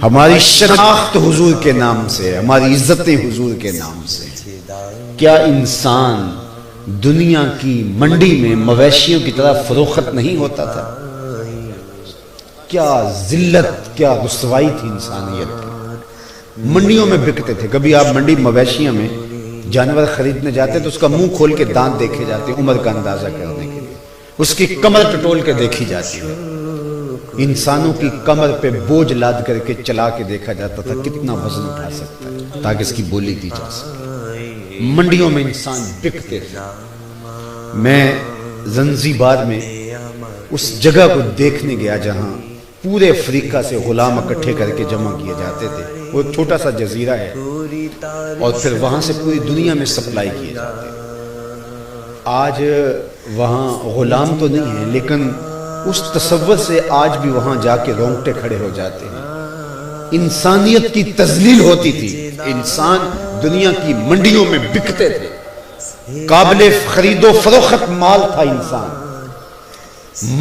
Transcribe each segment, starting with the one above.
ہماری شناخت حضور کے نام سے، ہماری عزت حضور کے نام سے۔ کیا انسان دنیا کی منڈی میں مویشیوں کی طرح فروخت نہیں ہوتا تھا؟ کیا ذلت، کیا رسوائی تھی انسانیت کی۔ منڈیوں میں بکتے تھے۔ کبھی آپ منڈی مویشیوں میں جانور خریدنے جاتے تو اس کا منہ کھول کے دانت دیکھے جاتے، عمر کا اندازہ کرنے کے لیے، اس کی کمر ٹٹول کے دیکھی جاتی ہے۔ انسانوں کی کمر پہ بوجھ لاد کر کے چلا کے دیکھا جاتا تھا کتنا وزن اٹھا سکتا ہے تاکہ اس کی بولی دی جا سکے۔ منڈیوں میں انسان بکتے تھے۔ میں زنزیبار میں اس جگہ کو دیکھنے گیا جہاں پورے افریقہ سے غلام اکٹھے کر کے جمع کیے جاتے تھے۔ وہ چھوٹا سا جزیرہ ہے اور پھر وہاں سے پوری دنیا میں سپلائی کیے جاتے ہیں۔ آج وہاں غلام تو نہیں ہے، لیکن اس تصور سے آج بھی وہاں جا کے رونگٹے کھڑے ہو جاتے ہیں۔ انسانیت کی تذلیل ہوتی تھی۔ انسان دنیا کی منڈیوں میں بکتے تھے۔ قابل خرید و فروخت مال تھا انسان۔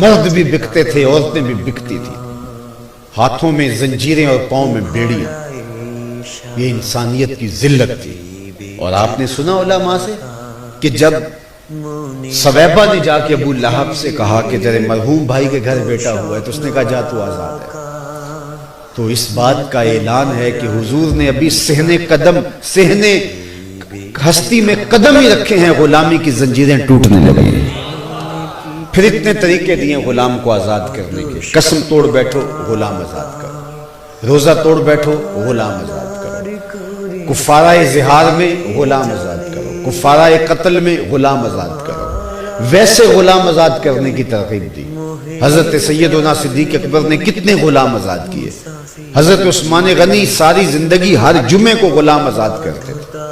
مرد بھی بکتے تھے، عورتیں بھی بکتی تھی۔ ہاتھوں میں زنجیریں اور پاؤں میں بیڑیاں۔ یہ انسانیت کی ذلت تھی۔ اور آپ نے سنا علماء سے کہ جب سویبہ نے جا کے ابو لہب سے کہا کہ تیرے مرحوم بھائی کے گھر بیٹا ہوا ہے، تو اس نے کہا جا تو آزاد ہے۔ تو اس بات کا اعلان ہے کہ حضور نے ابھی صحنے ہستی میں قدم ہی رکھے ہیں، غلامی کی زنجیریں ٹوٹنے لگی ہیں۔ پھر اتنے طریقے دیے غلام کو آزاد کرنے کے۔ قسم توڑ بیٹھو، غلام آزاد کرو۔ روزہ توڑ بیٹھو، غلام آزاد کرو۔ کفارہ زہار میں غلام آزاد کرو۔ کفارہ قتل میں غلام آزاد کرو۔ ویسے غلام آزاد کرنے کی ترغیب دی۔ حضرت سیدنا صدیق اکبر نے کتنے غلام آزاد کیے۔ حضرت عثمان غنی ساری زندگی ہر جمعے کو غلام آزاد کرتے تھے۔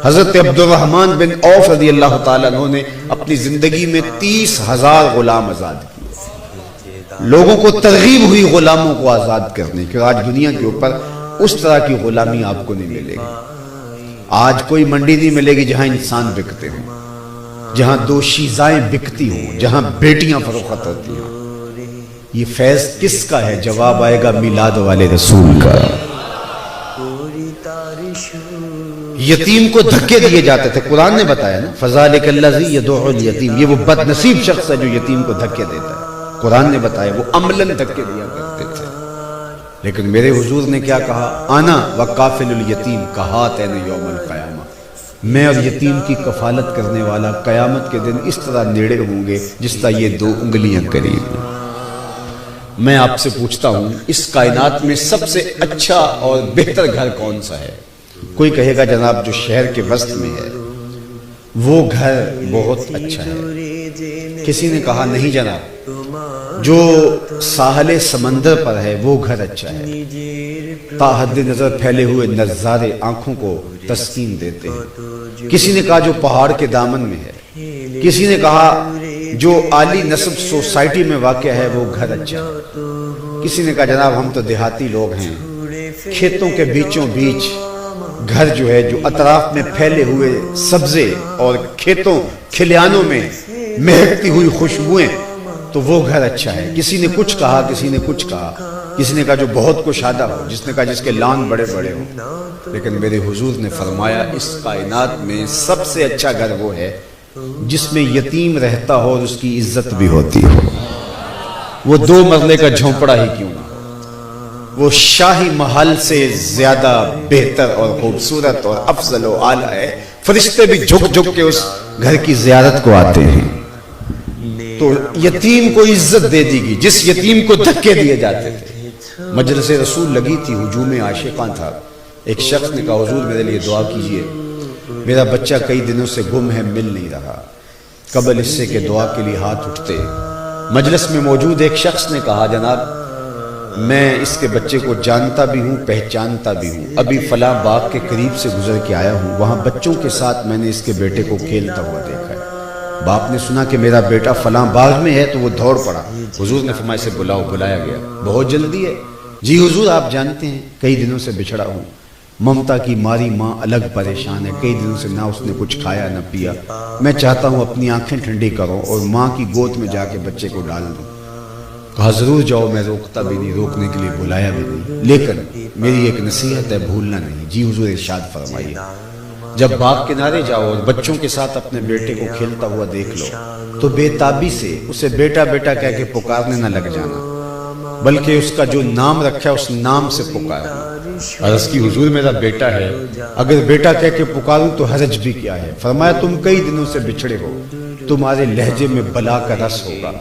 حضرت عبد الرحمن بن عوف رضی اللہ تعالیٰ عنہ نے اپنی زندگی میں 30,000 غلام آزاد کیے۔ لوگوں کو ترغیب ہوئی غلاموں کو آزاد کرنے کی۔ آج دنیا کے اوپر اس طرح کی غلامی آپ کو نہیں ملے گی۔ آج کوئی منڈی نہیں ملے گی جہاں انسان بکتے ہوں، جہاں دو شیزائیں بکتی ہوں، جہاں بیٹیاں فروخت ہوتی ہیں۔ یہ فیض کس کا ہے؟ جواب آئے گا میلاد والے رسول کا۔ یتیم کو دھکے دیے جاتے تھے، قرآن نے بتایا نا، فَذَلِكَ الَّذِي يَدُعُّ الْيَتِيمَ۔ یہ وہ بد نصیب شخص ہے جو یتیم کو دھکے دیتا ہے۔ قرآن نے بتایا وہ عملاً دھکے دیا کرتے تھے۔ لیکن میرے حضور نے کیا کہا؟ انا وکافل الیتیم کہاتین یوم القیامہ۔ میں اور یتیم کی کفالت کرنے والا قیامت کے دن اس طرح نیڑے ہوں گے جس طرح یہ دو انگلیاں قریب ہیں۔ میں آپ سے پوچھتا ہوں، اس کائنات میں سب سے اچھا اور بہتر گھر کون سا ہے؟ کوئی کہے گا جناب جو شہر کے وسط میں ہے وہ گھر بہت اچھا ہے۔ کسی نے کہا نہیں جناب، جو ساحل سمندر پر ہے وہ گھر اچھا ہے۔ تا حد نظر پھیلے ہوئے نظارے آنکھوں کو تسکین دیتے ہیں۔ کسی نے کہا جو پہاڑ کے دامن میں ہے۔ کسی نے کہا جو عالی نسب سوسائٹی میں واقع ہے وہ گھر اچھا ہے۔ کسی نے کہا جناب ہم تو دیہاتی لوگ ہیں، کھیتوں کے بیچوں بیچ گھر جو ہے، جو اطراف میں پھیلے ہوئے سبزے اور کھیتوں کھلیانوں میں مہکتی ہوئی خوشبوئیں، تو وہ گھر اچھا ہے۔ کسی نے کچھ کہا، کسی نے کچھ کہا، کسی نے کہا جو بہت کشادہ ہو، جس نے کہا جس کے لان بڑے بڑے ہوں۔ لیکن میرے حضور نے فرمایا اس کائنات میں سب سے اچھا گھر وہ ہے جس میں یتیم رہتا ہو اور اس کی عزت بھی ہوتی ہو۔ وہ 2 مرلے کا جھونپڑا ہی کیوں نہ، وہ شاہی محل سے زیادہ بہتر اور خوبصورت اور افضل و اعلیٰ ہے۔ فرشتے بھی جھک جھک کے اس گھر کی زیارت کو آتے ہیں۔ تو یتیم کو عزت دے دی گئی، جس یتیم کو دھکے دیے جاتے تھے۔ مجلس رسول لگی تھی، ہجوم عاشقاں تھا۔ ایک شخص نے کہا حضور میرے لیے دعا کیجئے، میرا بچہ کئی دنوں سے گم ہے، مل نہیں رہا۔ قبل اس سے کہ دعا کے لیے ہاتھ اٹھتے، مجلس میں موجود ایک شخص نے کہا جناب میں اس کے بچے کو جانتا بھی ہوں، پہچانتا بھی ہوں، ابھی فلاں باغ کے قریب سے گزر کے آیا ہوں، وہاں بچوں کے ساتھ میں نے اس کے بیٹے کو کھیلتا ہوا دیکھا ہے۔ باپ نے سنا کہ میرا بیٹا فلاں باغ میں ہے تو وہ دوڑ پڑا۔ حضور نے فرمایا اسے بلاؤ، بلایا گیا۔ بہت جلدی ہے؟ جی حضور آپ جانتے ہیں کئی دنوں سے بچھڑا ہوں، ممتا کی ماری ماں الگ پریشان ہے، کئی دنوں سے نہ اس نے کچھ کھایا نہ پیا، میں چاہتا ہوں اپنی آنکھیں ٹھنڈی کرو اور ماں کی گود میں جا کے بچے کو ڈال دوں۔ کہا ضرور جاؤ، میں روکتا بھی نہیں، روکنے کے لیے بلایا بھی نہیں، لیکن میری ایک نصیحت ہے، بھولنا نہیں۔ جی حضور ارشاد فرمائیے، جب باغ کنارے جاؤ اور بچوں کے ساتھ اپنے بیٹے کو کھیلتا ہوا دیکھ لو تو بے تابی سے اسے بیٹا بیٹا کہہ کے پکارنے نہ لگ جانا، بلکہ اس کا جو نام رکھا ہے اس نام سے پکارنا۔ عرض کی حضور میرا بیٹا ہے، اگر بیٹا کہہ کے پکاروں تو حرج بھی کیا ہے؟ فرمایا تم کئی دنوں سے بچھڑے ہو، تمہارے لہجے میں بلا کا رس ہوگا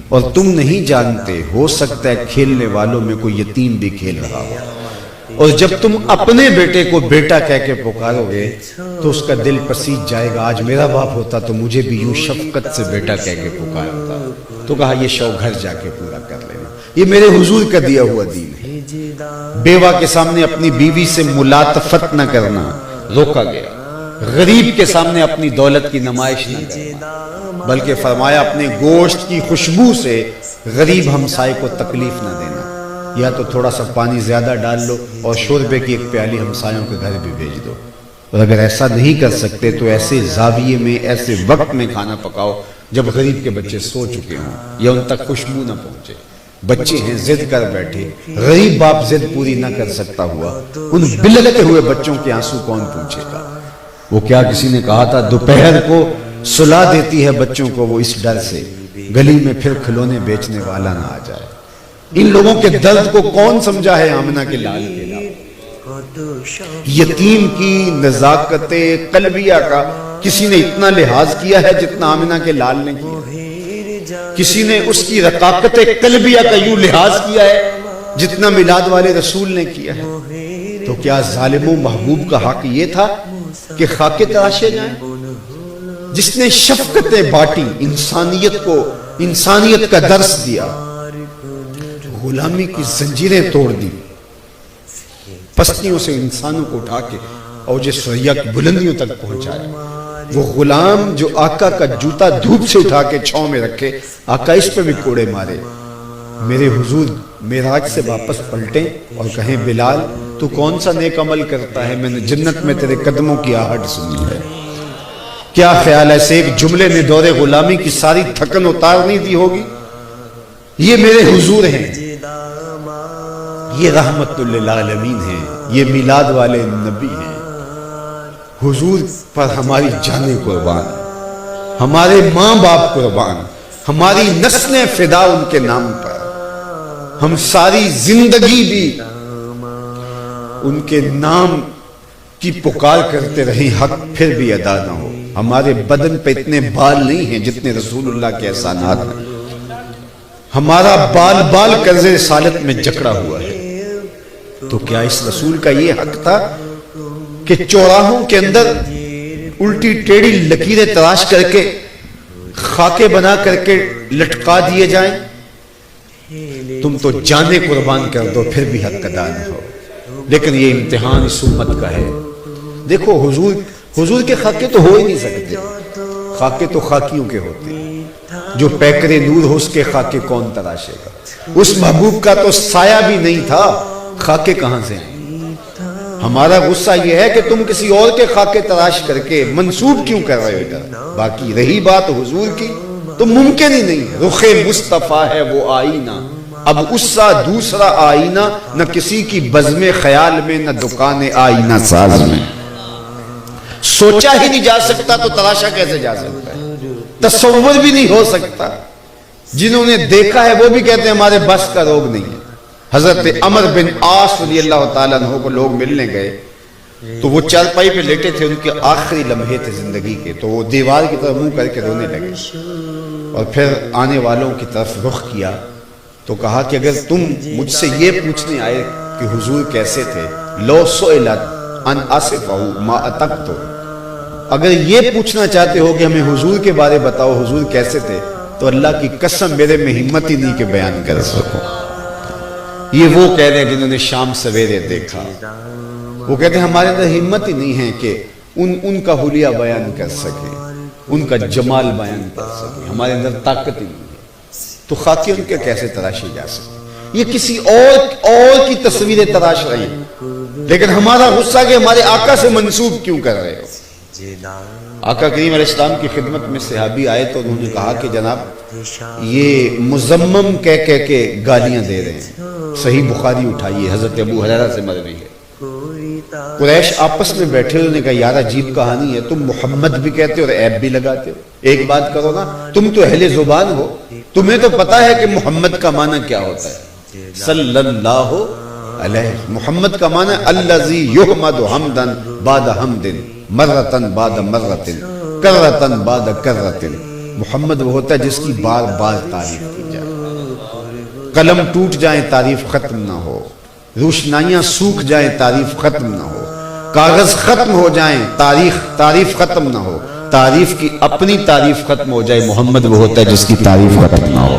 اور تم نہیں جانتے، ہو سکتا ہے کھیلنے والوں میں کوئی یتیم بھی کھیل رہا ہو، اور جب تم اپنے بیٹے کو بیٹا کہہ کے پکارو گے تو اس کا دل پسیج جائے گا، آج میرا باپ ہوتا تو مجھے بھی یوں شفقت سے بیٹا کہہ کے پکارتا۔ تو کہا یہ شوق گھر جا کے پورا کر لینا، یہ میرے حضور کا دیا ہوا دین ہے۔ بیوہ کے سامنے اپنی بیوی سے ملاطفت نہ کرنا روکا گیا، غریب کے سامنے اپنی دولت کی نمائش نہ کرنا، بلکہ فرمایا اپنے گوشت کی خوشبو سے غریب ہمسائے کو تکلیف نہ دینا، یا تو تھوڑا سا پانی زیادہ ڈال لو اور شوربے کی ایک پیالی ہمسایوں کے گھر بھی بھیج دو، اور اگر ایسا نہیں کر سکتے تو ایسے زاویے میں ایسے وقت میں کھانا پکاؤ جب غریب کے بچے سو چکے ہوں یا ان تک خوشبو نہ پہنچے۔ بچے ہیں ضد کر بیٹھے، غریب باپ ضد پوری نہ کر سکتا ہوا، ان بلکتے ہوئے بچوں کے آنسو کون پوچھے گا؟ وہ کیا کسی نے کہا تھا دوپہر کو سلا دیتی ہے بچوں کو وہ اس ڈر سے گلی میں پھر کھلونے بیچنے والا نہ آ جائے۔ ان لوگوں کے درد کو کون سمجھا ہے آمنہ کے لال کے علاوہ؟ یتیم کی نزاکت قلبیہ کا کسی نے اتنا لحاظ کیا ہے جتنا آمنہ کے لال نے کیا؟ کسی نے اس کی رقاقت قلبیہ کا یوں لحاظ کیا ہے جتنا میلاد والے رسول نے کیا ہے؟ تو کیا ظالم و محبوب کا حق یہ تھا کہ خاکے تراشے جائیں؟ جس نے شفقتیں بانٹی، انسانیت کو انسانیت کا درس دیا، غلامی کی زنجیریں توڑ دی، پستیوں سے انسانوں کو اٹھا کے اوج ثریا کی بلندیوں تک پہنچایا، وہ غلام جو آقا کا جوتا دھوپ سے اٹھا کے چھاؤں میں رکھے، آقا اس پہ بھی کوڑے مارے، میرے حضور معراج سے واپس پلٹیں اور کہیں بلال تو کون سا نیک عمل کرتا ہے، میں نے جنت میں تیرے قدموں کی آہٹ سنی ہے۔ کیا خیال ہے سے ایک جملے میں دور غلامی کی ساری تھکن اتار نہیں دی ہوگی؟ یہ میرے حضور ہیں، یہ رحمت للعالمین ہیں، یہ میلاد والے نبی ہیں۔ حضور پر ہماری جانیں قربان، ہمارے ماں باپ قربان، ہماری نسلیں فدا ان کے نام پر، ہم ساری زندگی بھی ان کے نام کی پکار کرتے رہیں، حق پھر بھی ادا نہ ہو۔ ہمارے بدن پہ اتنے بال نہیں ہیں جتنے رسول اللہ کے احسانات ہیں، ہمارا بال بال قرض رسالت میں جکڑا ہوا ہے۔ تو کیا اس رسول کا یہ حق تھا کہ چوراہوں کے اندر الٹی ٹیڑھی لکیریں تراش کر کے خاکے بنا کر کے لٹکا دیے جائیں؟ تم تو جانے قربان کر دو پھر بھی حق ادا نہ ہو۔ لیکن یہ امتحان اس امت کا ہے۔ دیکھو حضور کے خاکے تو ہو ہی نہیں سکتے، خاکے تو خاکیوں کے ہوتے ہیں، جو پیکر نور ہو اس کے خاکے کون تراشے گا؟ اس محبوب کا تو سایہ بھی نہیں تھا، خاکے کہاں سے ہیں؟ ہمارا غصہ یہ ہے کہ تم کسی اور کے خاکے تراش کر کے منسوب کیوں کر رہے ہو؟ باقی رہی بات حضور کی تو ممکن ہی نہیں، رخ مصطفیٰ ہے وہ آئینہ، اب اس سا دوسرا آئینہ نہ کسی کی بزم خیال میں نہ دکان آئینہ ساز میں۔ سوچا ہی نہیں جا سکتا تو تراشا کیسے جا سکتا ہے؟ تصور بھی نہیں ہو سکتا۔ جنہوں نے دیکھا ہے وہ بھی کہتے ہیں ہمارے بس کا روگ نہیں ہے۔ حضرت عمر بن عاص رضی اللہ تعالیٰ عنہ کو لوگ ملنے گئے تو وہ چارپائی پہ لیٹے تھے، ان کے آخری لمحے تھے زندگی کے، تو وہ دیوار کی طرف منہ کر کے رونے لگے اور پھر آنے والوں کی طرف رخ کیا تو کہا کہ اگر تم مجھ سے یہ پوچھنے آئے کہ حضور کیسے تھے، لو سئلت ان آصفہ ما اتقتو، اگر یہ پوچھنا چاہتے ہو کہ ہمیں حضور کے بارے بتاؤ حضور کیسے تھے، تو اللہ کی قسم میرے میں ہمت ہی نہیں کہ بیان کر سکوں۔ یہ وہ کہہ رہے ہیں جنہوں نے شام سویرے دیکھا، وہ کہتے ہیں ہمارے اندر ہمت ہی نہیں ہے کہ ان کا حلیہ بیان کر سکے، ان کا جمال بیان کر سکے، ہمارے اندر طاقت ہی نہیں ہے، تو خاکے ان کے کیسے تراشے جا سکے؟ یہ کسی اور کی تصویریں تراش رہی ہیں، لیکن ہمارا غصہ کہ ہمارے آقا سے منسوب کیوں کر رہے ہو؟ آقا کریم علیہ السلام کی خدمت میں صحابی آئے تو انہوں نے کہا کہ جناب یہ مزمم کہہ کے گالیاں دے رہے ہیں. صحیح بخاری اٹھائیے، حضرت ابو ہریرہ سے مروی ہے. قریش آپس میں بیٹھے انہوں نے کہا یار عجیب کہانی ہے، تم محمد بھی کہتے ہو اور عیب بھی لگاتے ہو. ایک بات کرو نا، تم تو اہل زبان ہو، تمہیں تو پتا ہے کہ محمد کا معنی کیا ہوتا ہے. صلی اللہ علیہ، محمد کا معنی الذی یحمد حمدا بعد حمد مرتن بعد مرتن کرتن بعد کرتن. محمد وہ ہوتا ہے جس کی بار بار تعریف کی جائے، قلم ٹوٹ جائیں تعریف ختم نہ ہو، روشنائیاں سوکھ جائیں تعریف ختم نہ ہو، کاغذ ختم ہو جائیں تعریف ختم نہ ہو، تعریف کی اپنی تعریف ختم ہو جائے. محمد وہ ہوتا ہے جس کی تعریف ختم نہ ہو،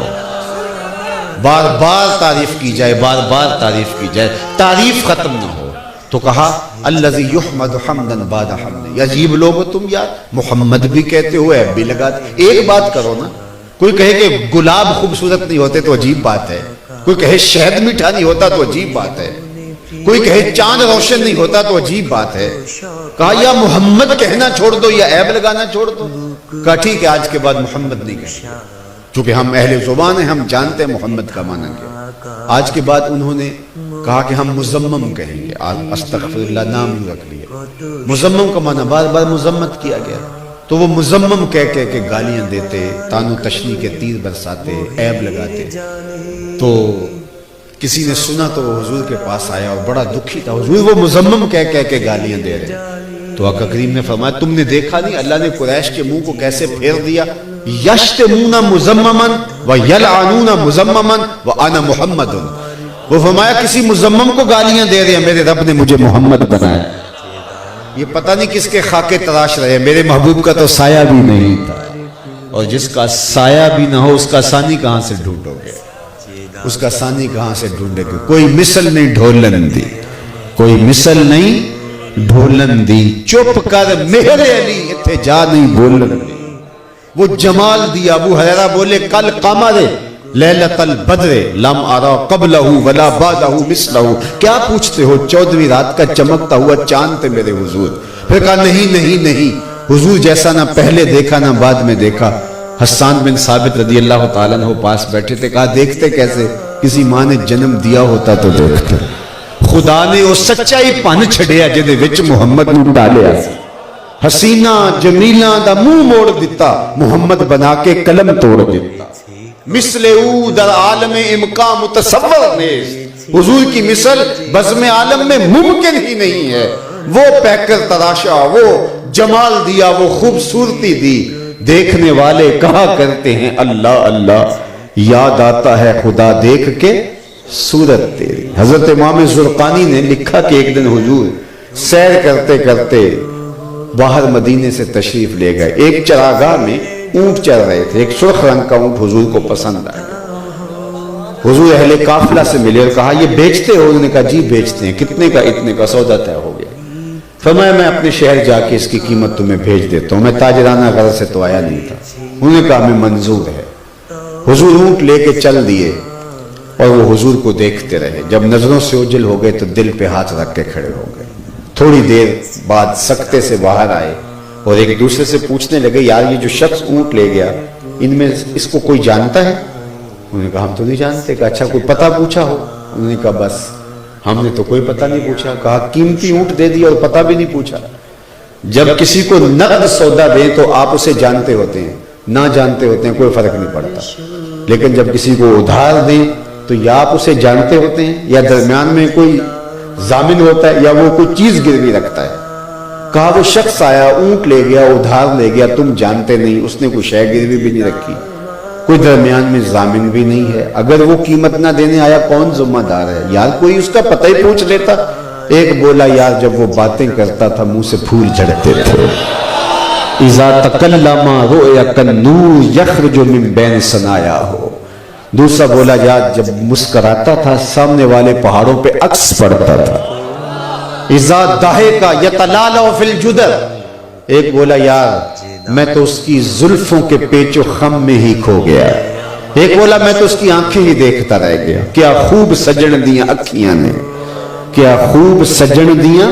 بار بار تعریف کی جائے، بار بار تعریف کی جائے، تعریف ختم نہ ہو. تو کہا الذی یحمد حمدا بعد حمد. یہ عجیب لوگ ہو تم یار، محمد بھی کہتے ہو عیب بھی لگاتے. ایک بات کرو نا، کوئی کہے کہ گلاب خوبصورت نہیں ہوتے تو عجیب بات ہے، کوئی کہے شہد میٹھا نہیں ہوتا تو عجیب بات ہے، کوئی کہے چاند روشن نہیں ہوتا تو عجیب بات ہے. کہا یا محمد کہنا چھوڑ دو یا عیب لگانا چھوڑ دو. کہا ٹھیک ہے آج کے بعد محمد نہیں کہیں گے، چونکہ ہم اہل زبان ہیں، ہم جانتے ہیں محمد کا معنی کیا. آج کے بعد انہوں نے کہا کہ ہم مزمم کہیں گے. استغفر اللہ نام ہی رکھ لیا. مزمم کا معنی بار بار مذمت کیا گیا، تو وہ مزمم کہہ کے گالیاں دیتے، تان و تشنیع کے تیر برساتے، عیب لگاتے. تو کسی نے سنا تو وہ حضور کے پاس آیا اور بڑا دکھی تھا، حضور وہ مزمم کہہ کے گالیاں دے رہے. تو آقا کریم نے فرمایا تم نے دیکھا نہیں اللہ نے قریش کے منہ کو کیسے پھیر دیا. یشتمون مزمما ویلعنون مزمما وانا محمد. وہ فرمایا کسی مزمم کو گالیاں دے رہے ہیں، میرے رب نے مجھے محمد بنایا. یہ پتہ نہیں کس کے خاکے تراش رہے، میرے محبوب کا تو سایہ بھی نہیں تھا، اور جس کا سایہ بھی نہ ہو اس کا ثانی کہاں سے ڈھونڈو گے، اس کا ثانی کہاں سے ڈھونڈے گے. کوئی مثل نہیں ڈھولن دی، کوئی مثل نہیں ڈھولن دی. چپ کر مہر علی اتھے جا نہیں بولن دی. وہ جمال دیا. ابو ہریرہ بولے کل قمر لیلۃ البدر لم ارا قبلہ ولا بعدہ مثلہ. کیا پوچھتے ہو، 14ویں رات کا چمکتا ہوا چاند تھے میرے حضور. پھر کہا نہیں نہیں نہیں، حضور جیسا نہ پہلے دیکھا نہ بعد میں دیکھا. حسان بن ثابت رضی اللہ تعالیٰ عنہ پاس بیٹھے تھے. کہا دیکھتے کیسے، کسی ماں نے جنم دیا ہوتا تو دیکھتے. خدا نے وہ سچائی پن چھڑیا جدے وچ محمد نو ڈالیا. حسینہ جمیلہ دا منہ موڑ دیتا، محمد بنا کے قلم توڑ دیتا. مثل او در عالم امکان متصور نیست. حضور کی مثل بزم عالم میں ممکن ہی نہیں ہے. وہ پیکر تراشا، وہ جمال دیا، وہ خوبصورتی دی. دیکھنے والے کہا کرتے ہیں اللہ اللہ، یاد آتا ہے خدا دیکھ کے صورت تیری. حضرت امام زرقانی نے لکھا کہ ایک دن حضور سیر کرتے کرتے باہر مدینے سے تشریف لے گئے. ایک چراگاہ میں اونٹ چل رہے تھے. ایک سرخ رنگ کا اونٹ حضور کو پسند آیا. حضور اہل قافلہ سے ملے اور کہا یہ بیچتے ہو؟ انہوں نے کہا جی بیچتے ہیں. کتنے کا؟ اتنے کا. سودا طے ہو گیا. فرمایا میں اپنے شہر جا کے اس کی قیمت تمہیں بھیج دیتا ہوں، میں تاجرانہ غرض سے تو آیا نہیں تھا. انہوں نے کہا ہمیں منظور ہے. حضور اونٹ لے کے چل دیے اور وہ حضور کو دیکھتے رہے. جب نظروں سے اوجھل ہو گئے تو دل پہ ہاتھ رکھ کے کھڑے ہو گئے. تھوڑی دیر بعد سکتے سے باہر آئے اور ایک دوسرے سے پوچھنے لگے یار یہ جو شخص اونٹ لے گیا ان میں اس کو کوئی جانتا ہے؟ انہوں نے کہا ہم تو نہیں جانتے. کہا اچھا کوئی پتہ پوچھا ہو؟ انہوں نے کہا بس ہم نے تو کوئی پتہ نہیں پوچھا. کہا قیمتی اونٹ دے دیا اور پتہ بھی نہیں پوچھا. جب کسی کو نقد سودا دیں تو آپ اسے جانتے ہوتے ہیں، نہ جانتے ہوتے ہیں، کوئی فرق نہیں پڑتا. لیکن جب کسی کو ادھار دیں تو یا آپ اسے جانتے ہوتے ہیں یا درمیان میں کوئی ضامن ہوتا ہے یا وہ کوئی چیز گروی رکھتا ہے. کہا وہ شخص آیا اونٹ لے گیا، ادھار لے گیا، تم جانتے نہیں، اس نے کوئی شے گروی بھی نہیں رکھی، کوئی درمیان میں ضامن بھی نہیں ہے. اگر وہ قیمت نہ دینے آیا کون ذمہ دار ہے؟ یار کوئی اس کا پتہ ہی پوچھ لیتا. ایک بولا یار جب وہ باتیں کرتا تھا منہ سے پھول جھڑتے تھے. اذا تکلم رؤیا کالنور یخرج من بین ثنایاہ. دوسرا بولا یار جب مسکراتا تھا سامنے والے پہاڑوں پہ عکس پڑتا تھا. اذا ضحک یتلالع فی الجدر. ایک بولا یار میں تو اس کی زلفوں کے پیچ و خم میں ہی کھو گیا. ایک بولا میں تو اس کی آنکھیں ہی دیکھتا رہ گیا. کیا خوب سجن دیاں اکھیاں نے، کیا خوب سجن دیاں